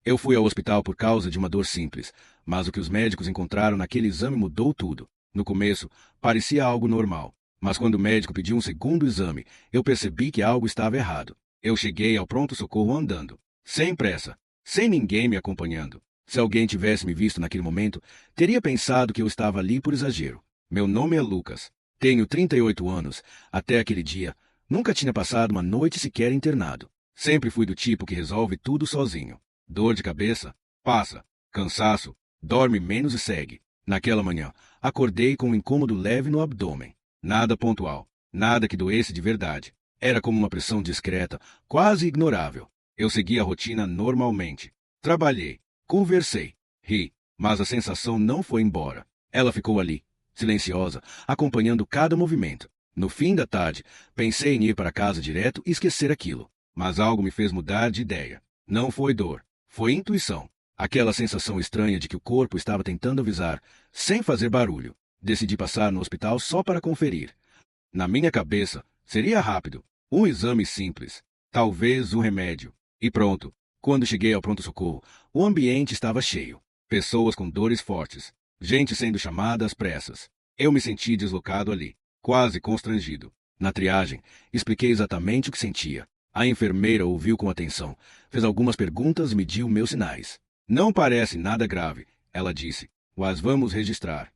Eu fui ao hospital por causa de uma dor simples, mas o que os médicos encontraram naquele exame mudou tudo. No começo, parecia algo normal, mas quando o médico pediu um segundo exame, eu percebi que algo estava errado. Eu cheguei ao pronto-socorro andando, sem pressa, sem ninguém me acompanhando. Se alguém tivesse me visto naquele momento, teria pensado que eu estava ali por exagero. Meu nome é Lucas. Tenho 38 anos. Até aquele dia, nunca tinha passado uma noite sequer internado. Sempre fui do tipo que resolve tudo sozinho. Dor de cabeça? Passa. Cansaço? Dorme menos e segue. Naquela manhã, acordei com um incômodo leve no abdômen. Nada pontual. Nada que doesse de verdade. Era como uma pressão discreta, quase ignorável. Eu segui a rotina normalmente. Trabalhei. Conversei. Ri. Mas a sensação não foi embora. Ela ficou ali, silenciosa, acompanhando cada movimento. No fim da tarde, pensei em ir para casa direto e esquecer aquilo. Mas algo me fez mudar de ideia. Não foi dor. Foi intuição. Aquela sensação estranha de que o corpo estava tentando avisar, sem fazer barulho. Decidi passar no hospital só para conferir. Na minha cabeça, seria rápido. Um exame simples. Talvez um remédio. E pronto. Quando cheguei ao pronto-socorro, o ambiente estava cheio. Pessoas com dores fortes. Gente sendo chamada às pressas. Eu me senti deslocado ali, quase constrangido. Na triagem, expliquei exatamente o que sentia. A enfermeira ouviu com atenção, fez algumas perguntas e mediu meus sinais. Não parece nada grave, ela disse, mas vamos registrar.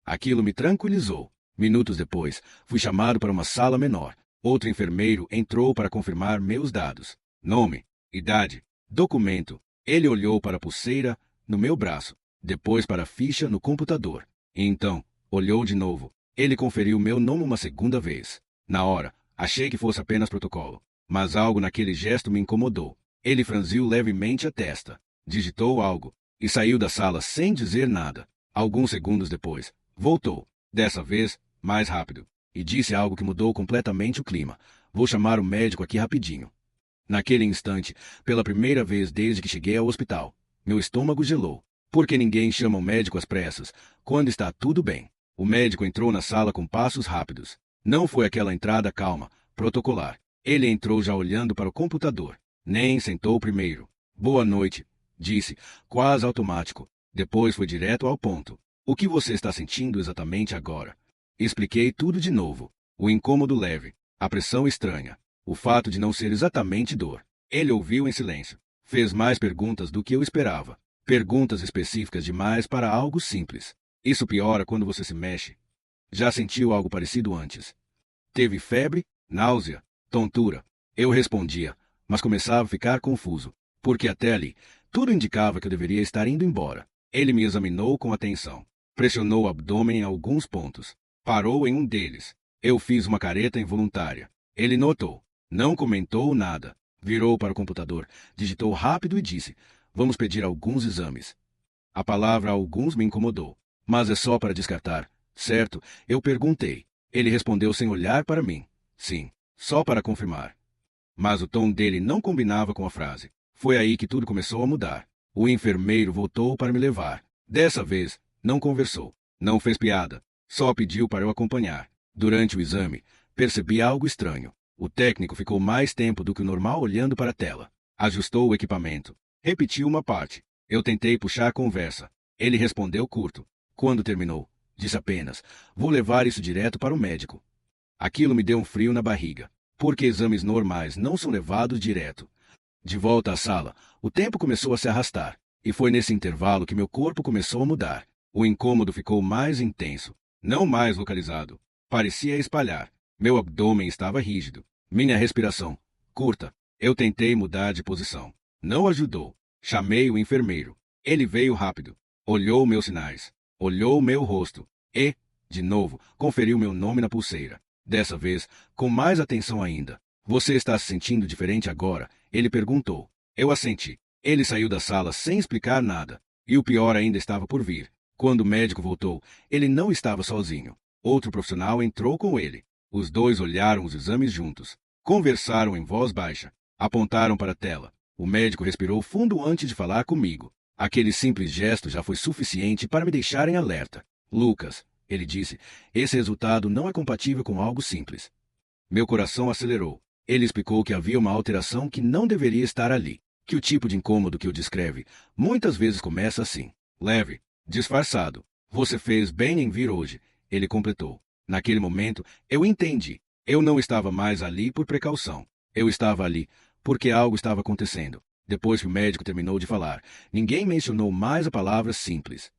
Aquilo me tranquilizou. Minutos depois, fui chamado para uma sala menor. Outro enfermeiro entrou para confirmar meus dados. Nome, idade, documento. Ele olhou para a pulseira no meu braço, depois para a ficha no computador. E então, olhou de novo. Ele conferiu meu nome uma segunda vez. Na hora, achei que fosse apenas protocolo. Mas algo naquele gesto me incomodou. Ele franziu levemente a testa, digitou algo e saiu da sala sem dizer nada. Alguns segundos depois, voltou, dessa vez, mais rápido, e disse algo que mudou completamente o clima. Vou chamar o médico aqui rapidinho. Naquele instante, pela primeira vez desde que cheguei ao hospital, meu estômago gelou. Porque ninguém chama o médico às pressas, quando está tudo bem. O médico entrou na sala com passos rápidos. Não foi aquela entrada calma, protocolar. Ele entrou já olhando para o computador. Nem sentou primeiro. Boa noite, disse, quase automático. Depois foi direto ao ponto. O que você está sentindo exatamente agora? Expliquei tudo de novo. O incômodo leve, a pressão estranha, o fato de não ser exatamente dor. Ele ouviu em silêncio. Fez mais perguntas do que eu esperava. Perguntas específicas demais para algo simples. Isso piora quando você se mexe. Já sentiu algo parecido antes? Teve febre, náusea, tontura. Eu respondia, mas começava a ficar confuso, porque até ali, tudo indicava que eu deveria estar indo embora. Ele me examinou com atenção. Pressionou o abdômen em alguns pontos. Parou em um deles. Eu fiz uma careta involuntária. Ele notou. Não comentou nada. Virou para o computador, digitou rápido e disse, vamos pedir alguns exames. A palavra alguns me incomodou. Mas é só para descartar, certo? Eu perguntei. Ele respondeu sem olhar para mim. Sim, só para confirmar. Mas o tom dele não combinava com a frase. Foi aí que tudo começou a mudar. O enfermeiro voltou para me levar. Dessa vez, não conversou, não fez piada, só pediu para eu acompanhar. Durante o exame, percebi algo estranho. O técnico ficou mais tempo do que o normal olhando para a tela. Ajustou o equipamento. Repetiu uma parte. Eu tentei puxar a conversa. Ele respondeu curto. Quando terminou, disse apenas, vou levar isso direto para o médico. Aquilo me deu um frio na barriga, porque exames normais não são levados direto. De volta à sala, o tempo começou a se arrastar, e foi nesse intervalo que meu corpo começou a mudar. O incômodo ficou mais intenso, não mais localizado. Parecia espalhar. Meu abdômen estava rígido. Minha respiração, curta. Eu tentei mudar de posição. Não ajudou. Chamei o enfermeiro. Ele veio rápido. Olhou meus sinais. Olhou meu rosto. E, de novo, conferiu meu nome na pulseira. Dessa vez, com mais atenção ainda. Você está se sentindo diferente agora? Ele perguntou. Eu assenti. Ele saiu da sala sem explicar nada. E o pior ainda estava por vir. Quando o médico voltou, ele não estava sozinho. Outro profissional entrou com ele. Os dois olharam os exames juntos. Conversaram em voz baixa. Apontaram para a tela. O médico respirou fundo antes de falar comigo. Aquele simples gesto já foi suficiente para me deixar em alerta. Lucas, ele disse, esse resultado não é compatível com algo simples. Meu coração acelerou. Ele explicou que havia uma alteração que não deveria estar ali. que o tipo de incômodo que o descreve muitas vezes começa assim. Leve, disfarçado. Você fez bem em vir hoje, ele completou. Naquele momento, eu entendi. Eu não estava mais ali por precaução. Eu estava ali porque algo estava acontecendo. Depois que o médico terminou de falar, ninguém mencionou mais a palavra simples.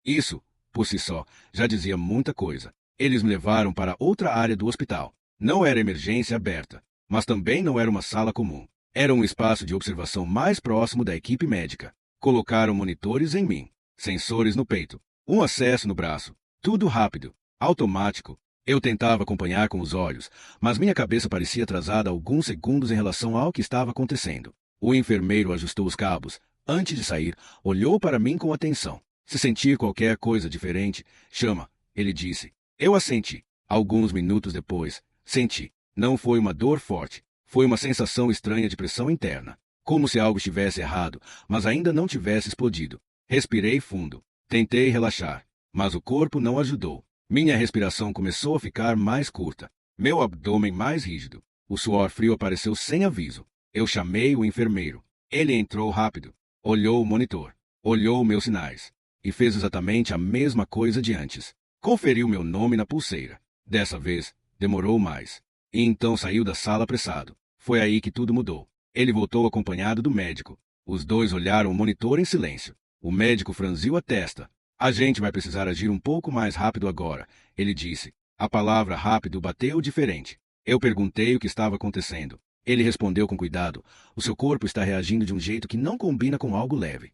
Isso, por si só, já dizia muita coisa. Eles me levaram para outra área do hospital. Não era emergência aberta, mas também não era uma sala comum. Era um espaço de observação mais próximo da equipe médica. Colocaram monitores em mim, sensores no peito, um acesso no braço. Tudo rápido, automático. Eu tentava acompanhar com os olhos, mas minha cabeça parecia atrasada alguns segundos em relação ao que estava acontecendo. O enfermeiro ajustou os cabos. Antes de sair, olhou para mim com atenção. Se sentir qualquer coisa diferente, chama, ele disse. Eu assenti. Alguns minutos depois, senti. Não foi uma dor forte. Foi uma sensação estranha de pressão interna. Como se algo estivesse errado, mas ainda não tivesse explodido. Respirei fundo. Tentei relaxar, mas o corpo não ajudou. Minha respiração começou a ficar mais curta. Meu abdômen mais rígido. O suor frio apareceu sem aviso. Eu chamei o enfermeiro. Ele entrou rápido. Olhou o monitor. Olhou meus sinais. E fez exatamente a mesma coisa de antes. Conferiu meu nome na pulseira. Dessa vez, demorou mais. E então saiu da sala apressado. Foi aí que tudo mudou. Ele voltou acompanhado do médico. Os dois olharam o monitor em silêncio. O médico franziu a testa. A gente vai precisar agir um pouco mais rápido agora, ele disse. A palavra rápido bateu diferente. Eu perguntei o que estava acontecendo. Ele respondeu com cuidado. O seu corpo está reagindo de um jeito que não combina com algo leve.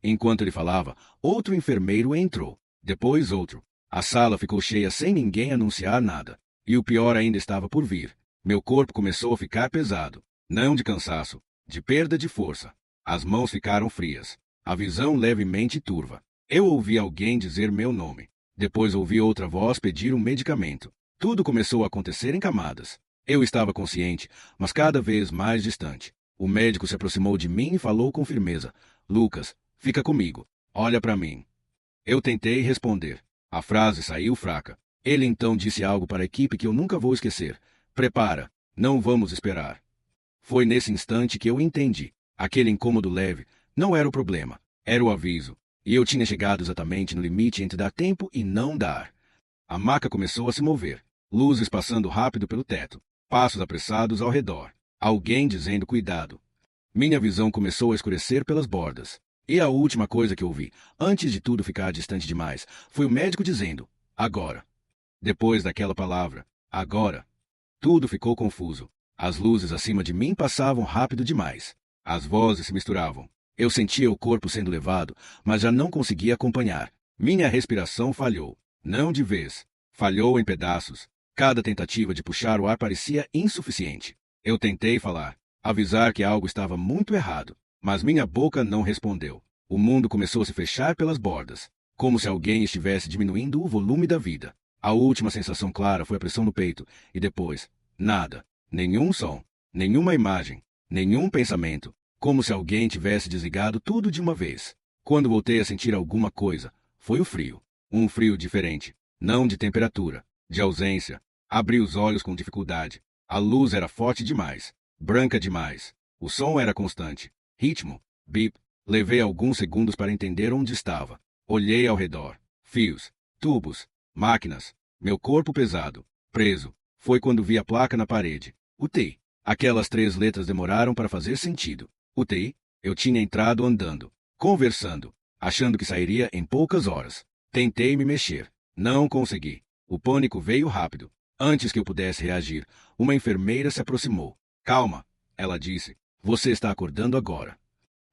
Enquanto ele falava, outro enfermeiro entrou. Depois outro. A sala ficou cheia sem ninguém anunciar nada. E o pior ainda estava por vir. Meu corpo começou a ficar pesado. Não de cansaço, de perda de força. As mãos ficaram frias. A visão levemente turva. Eu ouvi alguém dizer meu nome. Depois ouvi outra voz pedir um medicamento. Tudo começou a acontecer em camadas. Eu estava consciente, mas cada vez mais distante. O médico se aproximou de mim e falou com firmeza. Lucas, fica comigo. Olha para mim. Eu tentei responder. A frase saiu fraca. Ele então disse algo para a equipe que eu nunca vou esquecer. Prepara. Não vamos esperar. Foi nesse instante que eu entendi. Aquele incômodo leve não era o problema. Era o aviso. E eu tinha chegado exatamente no limite entre dar tempo e não dar. A maca começou a se mover. Luzes passando rápido pelo teto. Passos apressados ao redor. Alguém dizendo cuidado. Minha visão começou a escurecer pelas bordas. E a última coisa que ouvi, antes de tudo ficar distante demais, foi o médico dizendo, agora. Depois daquela palavra, agora. Tudo ficou confuso. As luzes acima de mim passavam rápido demais. As vozes se misturavam. Eu sentia o corpo sendo levado, mas já não conseguia acompanhar. Minha respiração falhou. Não de vez. Falhou em pedaços. Cada tentativa de puxar o ar parecia insuficiente. Eu tentei falar, avisar que algo estava muito errado, mas minha boca não respondeu. O mundo começou a se fechar pelas bordas, como se alguém estivesse diminuindo o volume da vida. A última sensação clara foi a pressão no peito, e depois, nada. Nenhum som, nenhuma imagem, nenhum pensamento, como se alguém tivesse desligado tudo de uma vez. Quando voltei a sentir alguma coisa, foi o frio. Um frio diferente, não de temperatura, de ausência. Abri os olhos com dificuldade. A luz era forte demais, branca demais. O som era constante. Ritmo, bip. Levei alguns segundos para entender onde estava. Olhei ao redor. Fios, tubos, máquinas. Meu corpo pesado, preso. Foi quando vi a placa na parede. UTI. Aquelas 3 letras demoraram para fazer sentido. UTI. Eu tinha entrado andando, conversando, achando que sairia em poucas horas. Tentei me mexer. Não consegui. O pânico veio rápido. Antes que eu pudesse reagir, uma enfermeira se aproximou. Calma, ela disse. Você está acordando agora.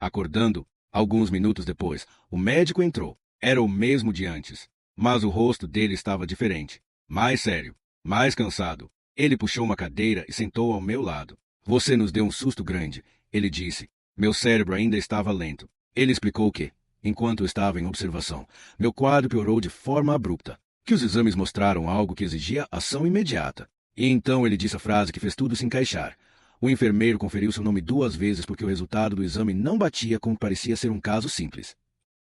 Acordando, alguns minutos depois, o médico entrou. Era o mesmo de antes, mas o rosto dele estava diferente. Mais sério, mais cansado. Ele puxou uma cadeira e sentou ao meu lado. Você nos deu um susto grande, ele disse. Meu cérebro ainda estava lento. Ele explicou que, enquanto eu estava em observação, meu quadro piorou de forma abrupta. Que os exames mostraram algo que exigia ação imediata. E então ele disse a frase que fez tudo se encaixar. O enfermeiro conferiu seu nome 2 vezes porque o resultado do exame não batia com o que parecia ser um caso simples.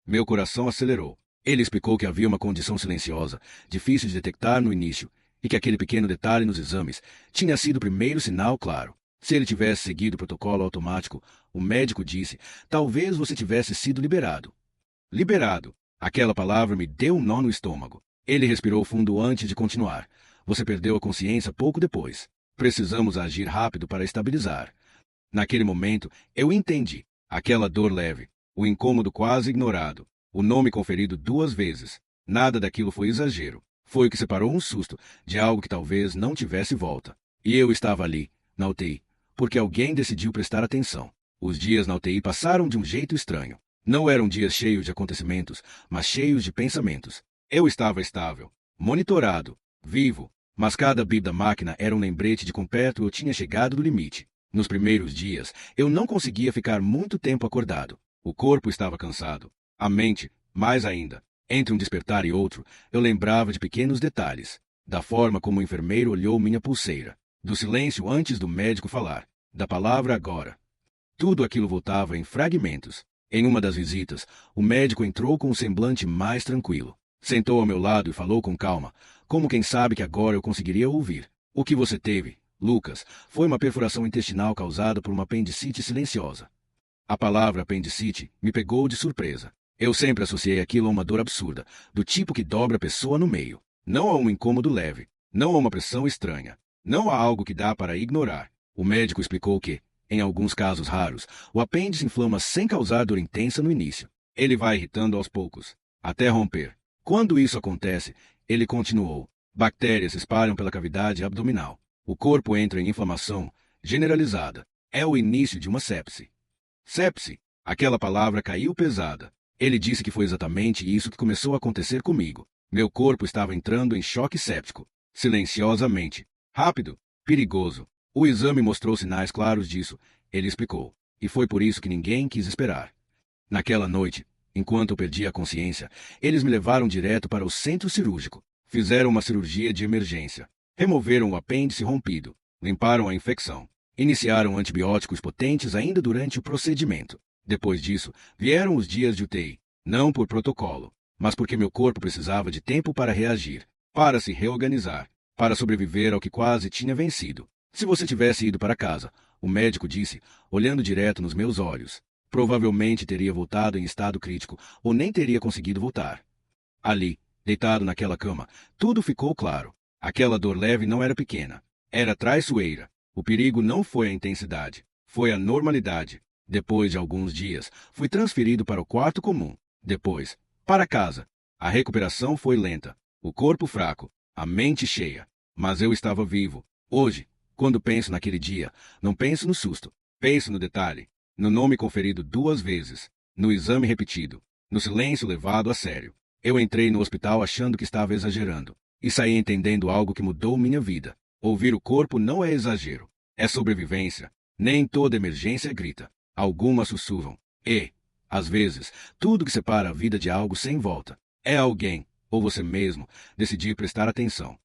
Meu coração acelerou. Ele explicou que havia uma condição silenciosa, difícil de detectar no início, e que aquele pequeno detalhe nos exames tinha sido o primeiro sinal claro. Se ele tivesse seguido o protocolo automático, o médico disse, talvez você tivesse sido liberado. Liberado. Aquela palavra me deu um nó no estômago. Ele respirou fundo antes de continuar. Você perdeu a consciência pouco depois. Precisamos agir rápido para estabilizar. Naquele momento, eu entendi. Aquela dor leve, o incômodo quase ignorado, o nome conferido 2 vezes. Nada daquilo foi exagero. Foi o que separou um susto de algo que talvez não tivesse volta. E eu estava ali, na UTI, porque alguém decidiu prestar atenção. Os dias na UTI passaram de um jeito estranho. Não eram dias cheios de acontecimentos, mas cheios de pensamentos. Eu estava estável, monitorado, vivo, mas cada bip da máquina era um lembrete de quão perto eu tinha chegado do limite. Nos primeiros dias, eu não conseguia ficar muito tempo acordado. O corpo estava cansado. A mente, mais ainda. Entre um despertar e outro, eu lembrava de pequenos detalhes. Da forma como o enfermeiro olhou minha pulseira. Do silêncio antes do médico falar. Da palavra agora. Tudo aquilo voltava em fragmentos. Em uma das visitas, o médico entrou com um semblante mais tranquilo. Sentou ao meu lado e falou com calma, como quem sabe que agora eu conseguiria ouvir. O que você teve, Lucas, foi uma perfuração intestinal causada por uma apendicite silenciosa. A palavra apendicite me pegou de surpresa. Eu sempre associei aquilo a uma dor absurda, do tipo que dobra a pessoa no meio. Não a um incômodo leve, não a uma pressão estranha, não a algo que dá para ignorar. O médico explicou que, em alguns casos raros, o apêndice inflama sem causar dor intensa no início. Ele vai irritando aos poucos, até romper. Quando isso acontece, ele continuou, bactérias se espalham pela cavidade abdominal. O corpo entra em inflamação generalizada. É o início de uma sepse. Sepse. Aquela palavra caiu pesada. Ele disse que foi exatamente isso que começou a acontecer comigo. Meu corpo estava entrando em choque séptico. Silenciosamente. Rápido. Perigoso. O exame mostrou sinais claros disso, ele explicou. E foi por isso que ninguém quis esperar. Naquela noite, enquanto eu perdia a consciência, eles me levaram direto para o centro cirúrgico. Fizeram uma cirurgia de emergência. Removeram o apêndice rompido. Limparam a infecção. Iniciaram antibióticos potentes ainda durante o procedimento. Depois disso, vieram os dias de UTI. Não por protocolo, mas porque meu corpo precisava de tempo para reagir, para se reorganizar, para sobreviver ao que quase tinha vencido. Se você tivesse ido para casa, o médico disse, olhando direto nos meus olhos, provavelmente teria voltado em estado crítico ou nem teria conseguido voltar. Ali, deitado naquela cama, tudo ficou claro. Aquela dor leve não era pequena. Era traiçoeira. O perigo não foi a intensidade, foi a normalidade. Depois de alguns dias, fui transferido para o quarto comum. Depois, para casa. A recuperação foi lenta. O corpo fraco, a mente cheia. Mas eu estava vivo. Hoje, quando penso naquele dia, não penso no susto. Penso no detalhe. No nome conferido 2 vezes. No exame repetido. No silêncio levado a sério. Eu entrei no hospital achando que estava exagerando. E saí entendendo algo que mudou minha vida. Ouvir o corpo não é exagero. É sobrevivência. Nem toda emergência grita. Algumas sussurram. E, às vezes, tudo que separa a vida de algo sem volta. É alguém, ou você mesmo, decidir prestar atenção.